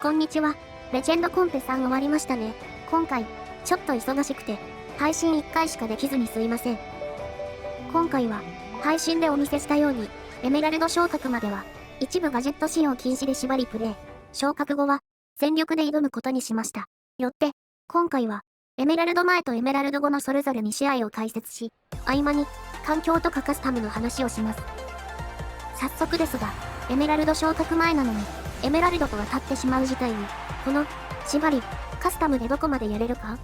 こんにちは。レジェンドコンペ3終わりましたね。今回、ちょっと忙しくて、配信1回しかできずにすいません。今回は、配信でお見せしたように、エメラルド昇格までは、一部ガジェット使用禁止で縛りプレイ。昇格後は、全力で挑むことにしました。よって、今回は、エメラルド前とエメラルド後のそれぞれ2試合を解説し、合間に、環境とかカスタムの話をします。早速ですが、エメラルド昇格前なのに、エメラルドとは立ってしまう事態に、この、縛り、カスタムでどこまでやれるか？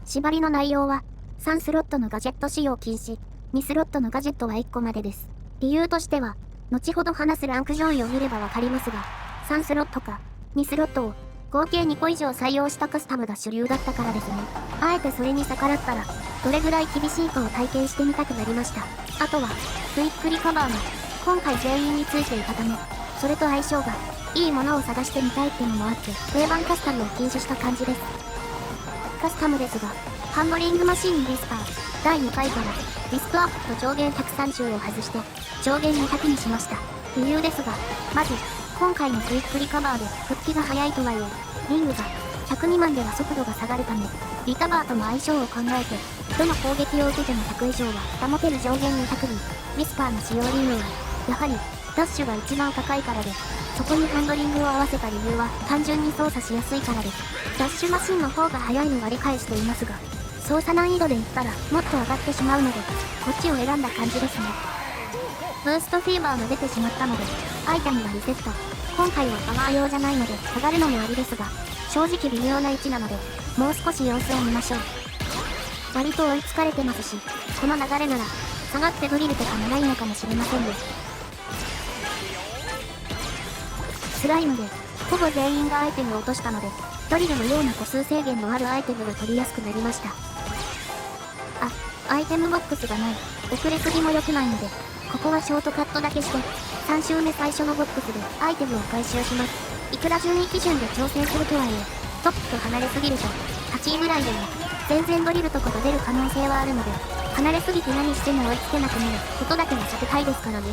縛りの内容は、3スロットのガジェット使用禁止、2スロットのガジェットは1個までです。理由としては、後ほど話すランク上位を見ればわかりますが、3スロットか、2スロットを、合計2個以上採用したカスタムが主流だったからですね。あえてそれに逆らったら、どれぐらい厳しいかを体験してみたくなりました。あとは、クイックリカバーも、今回全員についていたため、それと相性がいいものを探してみたいってのもあって定番カスタムを禁止した感じです。カスタムですが、ハンドリングマシーンリスパー第2回からリスクアップと上限130を外して上限200にしました。理由ですが、まず今回のクイックリカバーで復帰が早いとはいえ、リングが100未満では速度が下がるため、リカバーとの相性を考えて、どの攻撃を受けても100以上は保てる上限200に、リスパーの使用理由は、やはりダッシュが一番高いからで、そこにハンドリングを合わせた理由は単純に操作しやすいからです。ダッシュマシンの方が速いのは理解していますが、操作難易度で言ったらもっと上がってしまうので、こっちを選んだ感じですね。ブーストフィーバーが出てしまったので、アイテムがリセット。今回はパワー用じゃないので下がるのもありですが、正直微妙な位置なので、もう少し様子を見ましょう。割と追いつかれてますし、この流れなら、下がってドリルとかもないのかもしれませんね。スライムで、ほぼ全員がアイテムを落としたので、ドリルのような個数制限のあるアイテムが取りやすくなりました。アイテムボックスがない。遅れすぎも良くないので、ここはショートカットだけして、3周目最初のボックスでアイテムを回収します。いくら順位基準で調整するとはいえ、トップと離れすぎると、8位ぐらいでも、全然ドリルとかが出る可能性はあるので、離れすぎて何しても追いつけなくなることだけは避けたいですからね。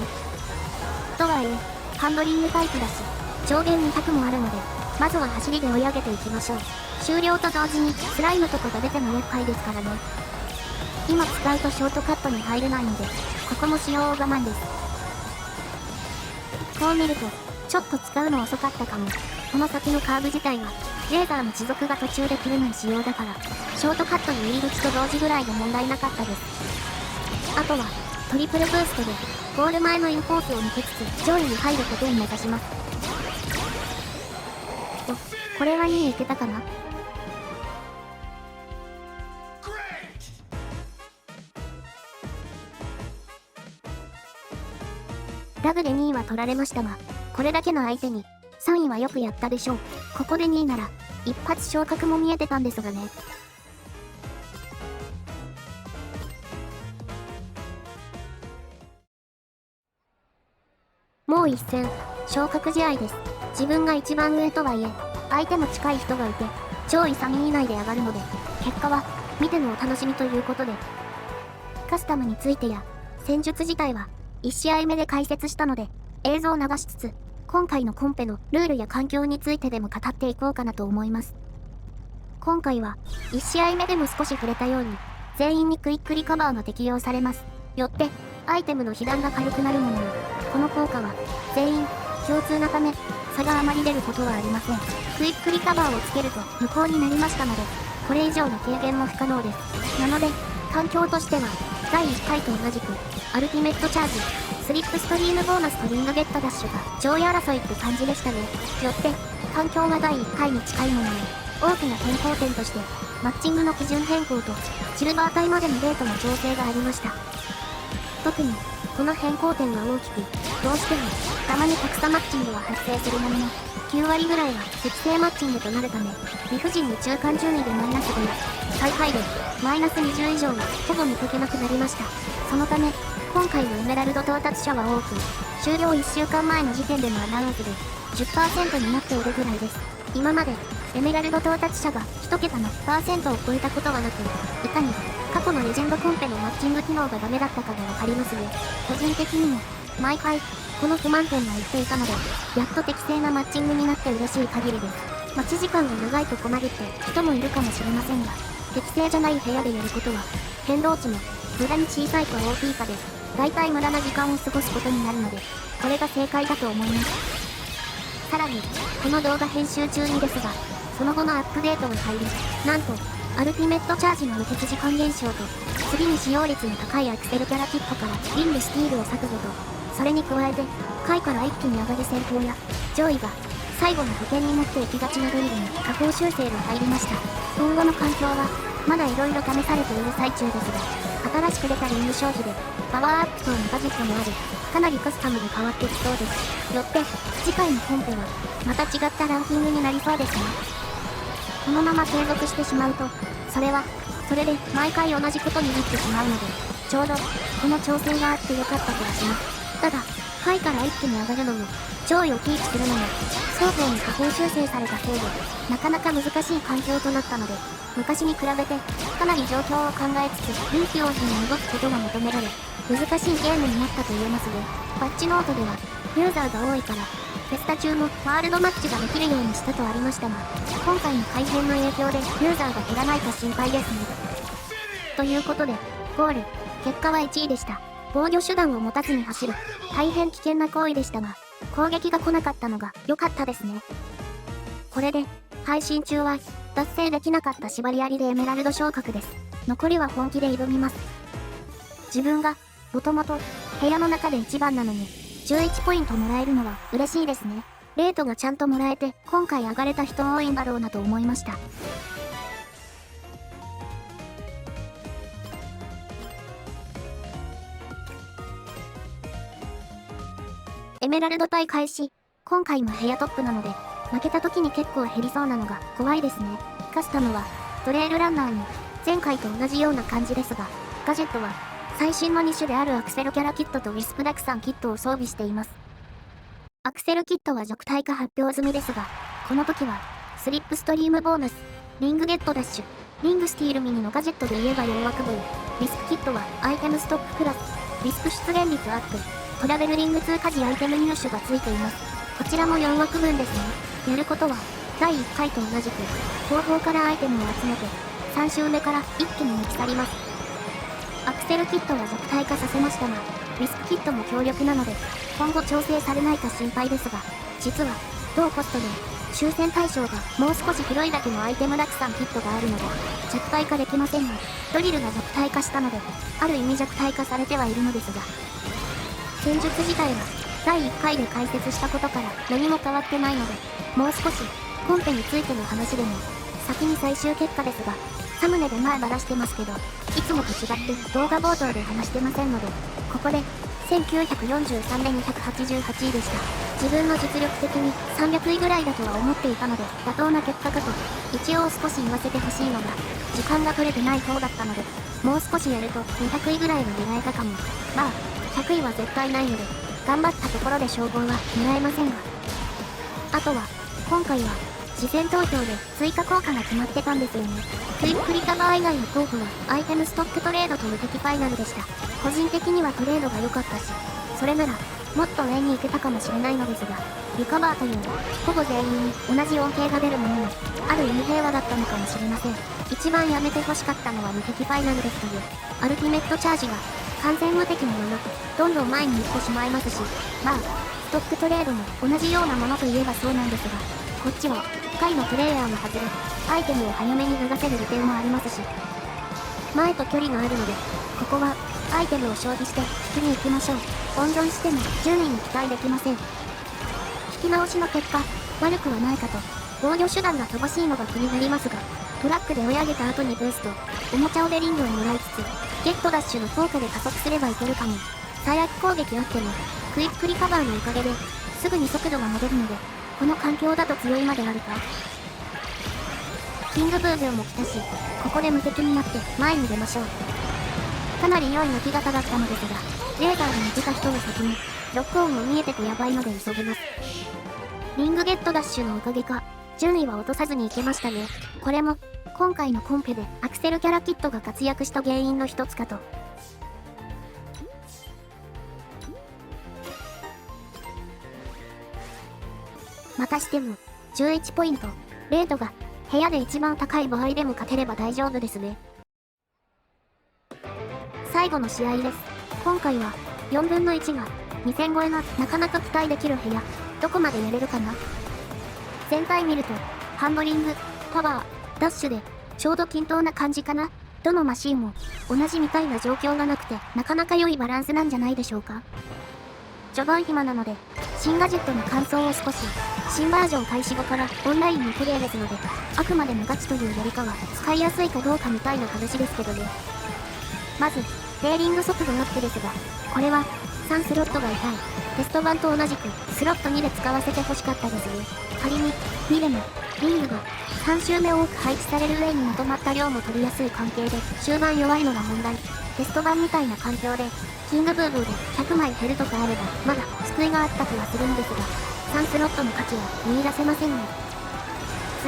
とはいえ、ハンドリングタイプだし、上限200もあるので、まずは走りで追い上げていきましょう。終了と同時にスライムとかが出ても厄介ですからね。今使うとショートカットに入れないので、ここも使用を我慢です。こう見ると、ちょっと使うの遅かったかも。この先のカーブ自体は、レーザーの持続が途中で切れない仕様だから、ショートカットに入り口と同時ぐらいで問題なかったです。あとは、トリプルブーストで、ゴール前のインコースを抜けつつ上位に入ることを目指します。これは2位いけたかな？ラグで2位は取られましたが、これだけの相手に、3位はよくやったでしょう。ここで2位なら、一発昇格も見えてたんですがね。もう一戦、昇格試合です。自分が一番上とはいえ、相手も近い人がいて、上位3位以内で上がるので、結果は、見てのお楽しみということで。カスタムについてや、戦術自体は、1試合目で解説したので、映像を流しつつ、今回のコンペのルールや環境についてでも語っていこうかなと思います。今回は、1試合目でも少し触れたように、全員にクイックリカバーが適用されます。よって、アイテムの被弾が軽くなるものの、この効果は、全員、共通なため、差があまり出ることはありません。クイックリカバーをつけると無効になりましたので、これ以上の軽減も不可能です。なので、環境としては、第1回と同じく、アルティメットチャージ、スリップストリームボーナスとリングゲットダッシュが上位争いって感じでしたね。よって、環境が第1回に近いものの、大きな変更点として、マッチングの基準変更と、シルバー帯までのレートの調整がありました。特に、この変更点が大きく、どうしても、たまに格差マッチングは発生するものの、9割ぐらいは適正マッチングとなるため、理不尽に中間順位でマイナス5、最下位でマイナス20以上はほぼ見かけなくなりました。そのため、今回のエメラルド到達者は多く、終了1週間前の時点でのアナウンスで 10% になっているぐらいです。今まで、エメラルド到達者が1桁の % を超えたことはなく、いかに過去のレジェンドコンペのマッチング機能がダメだったかがわかりますね。個人的にも、毎回、この不満点が言っていたので、やっと適正なマッチングになって嬉しい限りです。待ち時間が長いと困るって人もいるかもしれませんが、適正じゃない部屋でやることは、変動値も無駄に小さいか大きいかで、大体無駄な時間を過ごすことになるので、これが正解だと思います。さらに、この動画編集中にですが、その後のアップデートが入り、なんと、アルティメットチャージの無敵時間減少と、次に使用率の高いアクセルキャラキットからリングスティールを削除と、それに加えて、下位から一気に上がる戦闘や、上位が最後の保険になっていきがちなドリルに下方修正が入りました。今後の環境は、まだ色々試されている最中ですが、新しく出たリング消費で、パワーアップ等のガジェットもあり、かなりカスタムで変わってきそうです。よって、次回の本編は、また違ったランキングになりそうですね。このまま継続してしまうと、それで毎回同じことになってしまうので、ちょうど、この調整があってよかった気がします。ただ、下位から一気に上がるのも、上位をキープするのも、双方に下方修正されたせいで、なかなか難しい環境となったので、昔に比べて、かなり状況を考えつつ、臨機応変に動くことが求められ、難しいゲームになったと言えますね。パッチノートでは、ユーザーが多いから、フェスタ中もワールドマッチができるようにしたとありましたが、今回の改変の影響でユーザーが減らないか心配ですね。ということで、ゴール、結果は1位でした。防御手段を持たずに走る、大変危険な行為でしたが、攻撃が来なかったのが良かったですね。これで、配信中は、達成できなかった縛りありでエメラルド昇格です。残りは本気で挑みます。自分が、もともと、部屋の中で一番なのに、11ポイントもらえるのは嬉しいですね。レートがちゃんともらえて、今回上がれた人多いんだろうなと思いました。エメラルド帯開始。今回も部屋トップなので、負けた時に結構減りそうなのが怖いですね。カスタムは、トレイルランナーに、前回と同じような感じですが、ガジェットは、最新の2種であるアクセルキャラキットとウィスプダクサンキットを装備しています。アクセルキットは弱体化発表済みですが、この時は、スリップストリームボーナス、リングゲットダッシュ、リングスティールミニのガジェットで言えば4枠分、リスクキットはアイテムストックプラス、リスク出現率アップ、トラベルリング通過時アイテム入手がついています。こちらも4枠分ですね。やることは、第1回と同じく、後方からアイテムを集めて、3周目から一気に抜き去ります。アクセルキットは弱体化させましたが、リスクキットも強力なので、今後調整されないか心配ですが、実は、同コストで、抽選対象がもう少し広いだけのアイテムたくさんキットがあるので、弱体化できませんが、ドリルが弱体化したので、ある意味弱体化されてはいるのですが、戦術自体は、第1回で解説したことから何も変わってないので、もう少し、コンペについての話でも、先に最終結果ですが、サムネで前ばらしてますけど、いつもと違って動画冒頭で話してませんので、ここで、1943で288位でした。自分の実力的に300位ぐらいだとは思っていたので、妥当な結果かと、一応少し言わせてほしいのが、時間が取れてない方だったので、もう少しやると200位ぐらいは狙えたかも。まあ、100位は絶対ないので、頑張ったところで称号は狙えませんが。あとは、今回は、事前投票で追加効果が決まってたんですよね。クイックリカバー以外の候補はアイテムストックトレードと無敵ファイナルでした。個人的にはトレードが良かったし、それならもっと上に行けたかもしれないのですが、リカバーというほぼ全員に同じ恩恵が出るものも、ある意味平和だったのかもしれません。一番やめて欲しかったのは無敵ファイナルですという、アルティメットチャージが完全無敵のまま、どんどん前に行ってしまいますし、まあ、ストックトレードも同じようなものといえばそうなんですが、こっちは、下位のプレイヤーも外れ、アイテムを早めに流せる利点もありますし、前と距離があるので、ここは、アイテムを消費して引きに行きましょう。温存しても順位に期待できません。引き直しの結果、悪くはないかと、防御手段が乏しいのが気になりますが、トラックで追い上げた後にブースト、おもちゃオデリングをもらいつつ、ゲットダッシュの効果で加速すればいけるかも。最悪攻撃あっても、クイックリカバーのおかげで、すぐに速度が戻るので、この環境だと強いまであるか。キングブーブーも来たし、ここで無敵になって前に出ましょう。かなり良い抜き方だったのですが、レーザーで抜けた人が先に、ロックオンも見えててヤバいので急ぎます。リングゲットダッシュのおかげか、順位は落とさずにいけましたね。これも、今回のコンペでアクセルキャラキットが活躍した原因の一つかと。またしても、11ポイント。レートが、部屋で一番高い場合でも勝てれば大丈夫ですね。最後の試合です。今回は、4分の1が、2000超えのなかなか期待できる部屋、どこまでやれるかな。全体見ると、ハンドリング、パワー、ダッシュで、ちょうど均等な感じかな。どのマシンも、同じみたいな状況がなくて、なかなか良いバランスなんじゃないでしょうか。序盤暇なので、新ガジェットの感想を少し、新バージョン開始後からオンラインのプレイですので、あくまでもガチというよりかは、使いやすいかどうかみたいな話ですけどね。まず、レーリング速度アップですが、これは、3スロットが痛い。テスト版と同じく、スロット2で使わせて欲しかったですね。仮に、2でも、リングが、3周目多く配置される上にまとまった量も取りやすい関係で、終盤弱いのが問題。テスト版みたいな環境で、キングブーブーで100枚減るとかあれば、まだ救いがあった気はするんですが、3スロットの価値は見出せませんね。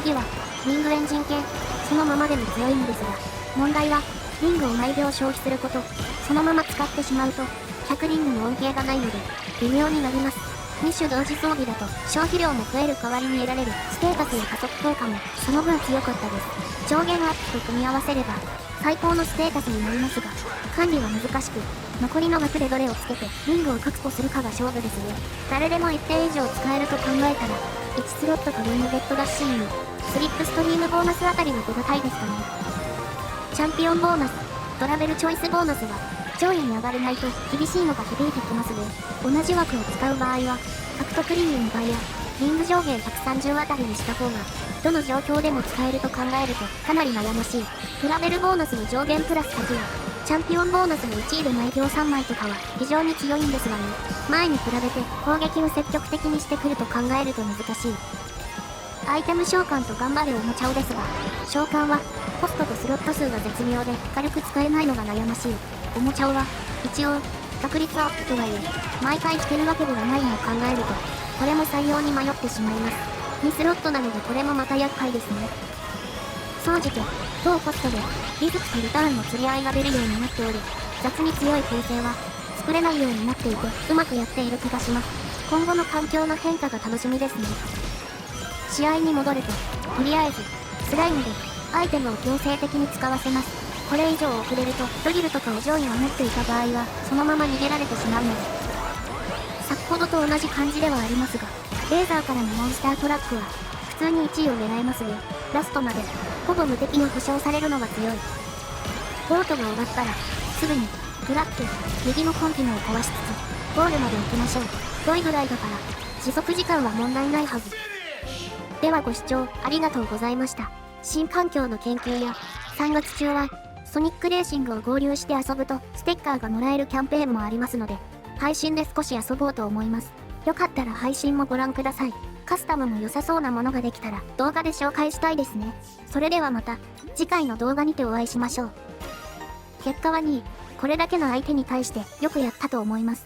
次は、リングエンジン系、そのままでも強いんですが、問題は、リングを毎秒消費すること、そのまま使ってしまうと、100リングの恩恵がないので、微妙になります。2種同時装備だと、消費量も増える代わりに得られるステータスや加速効果も、その分強かったです。上限アップと組み合わせれば、最高のステータスになりますが、管理は難しく、残りの額でどれをつけて、リングを確保するかが勝負ですね。誰でも一定以上使えると考えたら、1スロットとリングゲットダッシーに、スリップストリームボーナスあたりが手堅いですかね。チャンピオンボーナス、トラベルチョイスボーナスは、上位に上がれないと厳しいのが響いてきますね。同じ枠を使う場合は、獲得リング2倍や、リング上限130あたりにした方が、どの状況でも使えると考えるとかなり悩ましい。トラベルボーナスの上限プラス100や、チャンピオンボーナスの1位で毎秒3枚とかは非常に強いんですがね。前に比べて攻撃を積極的にしてくると考えると難しい。アイテム召喚と頑張れおもちゃをですが、召喚はコストとスロット数が絶妙で軽く使えないのが悩ましい。おもちゃをは、一応、確率アップとはいえ、毎回着てるわけではないのを考えると、これも採用に迷ってしまいます。2スロットなのでこれもまた厄介ですね。総じて、同コストで、リスクとリターンの釣り合いが出るようになっており、雑に強い構成は、作れないようになっていて、うまくやっている気がします。今後の環境の変化が楽しみですね。試合に戻ると、とりあえず、スライムで、アイテムを強制的に使わせます。これ以上遅れると、ドリルとかを上位は持っていた場合は、そのまま逃げられてしまうので。先ほどと同じ感じではありますが、レーザーからのモンスタートラックは、普通に1位を狙えますね。ラストまで、ほぼ無敵に保証されるのが強い。ボートが終わったら、すぐに、フラッグ、右のコンティナを壊しつつ、ゴールまで行きましょう。遠いぐらいだから、持続時間は問題ないはず。ではご視聴ありがとうございました。新環境の研究や、3月中は、ソニックレーシングを合流して遊ぶとステッカーがもらえるキャンペーンもありますので、配信で少し遊ぼうと思います。よかったら配信もご覧ください。カスタムも良さそうなものができたら動画で紹介したいですね。それではまた次回の動画にてお会いしましょう。結果は2位。これだけの相手に対してよくやったと思います。